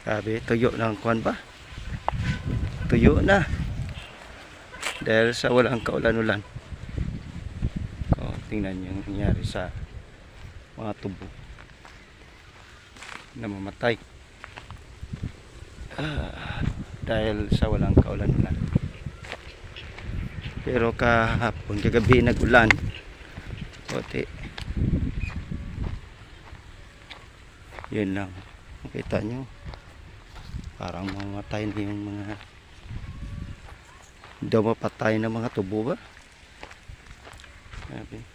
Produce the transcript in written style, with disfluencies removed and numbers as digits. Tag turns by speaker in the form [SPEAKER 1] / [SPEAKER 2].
[SPEAKER 1] Sabi, tuyo ng kwan ba? Tuyo na. Dahil sa walang kaulan-ulan. O, tingnan yung nangyari sa mga tubo na mamatay. Dahil sa walang kaulan-ulan. Pero kahapon, kagabi nag-ulan. Kote. Yun lang. Makita nyo. Parang mamatay na yung mga daw mapatay na mga tubo ba? Sabi.